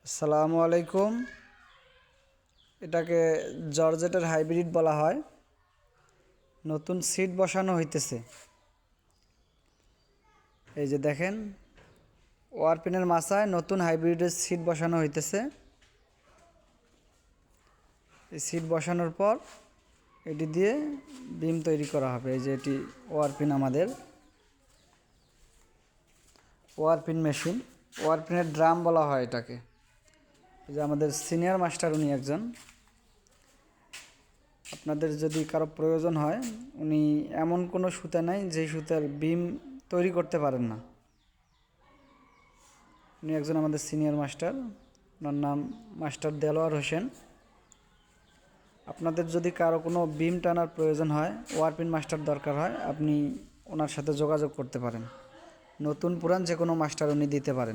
আসসালামু আলাইকুম। এটাকে জর্জেটের হাইব্রিড বলা হয়। নতুন সিট বসানো হইতেছে। এই যে দেখেন, ওয়ারপিনের মাচায় নতুন হাইব্রিডের সিট বসানো হইতেছে। এই সিট বসানোর পর এটি দিয়ে বিম তৈরি করা হবে। এই যে এটি ওয়ারপিন, আমাদের ওয়ারপিন মেশিন, ওয়ারপিনের ড্রাম বলা হয় এটাকে। এই যে আমাদের সিনিয়র মাস্টার, উনি একজন। আপনাদের যদি কারো প্রয়োজন হয়, উনি এমন কোনো সুতা নাই যে সুতার বিম তৈরি করতে পারেন না। উনি একজন আমাদের সিনিয়র মাস্টার, ওনার নাম মাস্টার দেলোয়ার হোসেন। আপনাদের যদি কারো কোনো বিম টানার প্রয়োজন হয়, ওয়ারপিন মাস্টার দরকার হয়, আপনি ওনার সাথে যোগাযোগ করতে পারেন। নতুন পুরান যে কোনো মাস্টার উনি দিতে পারেন।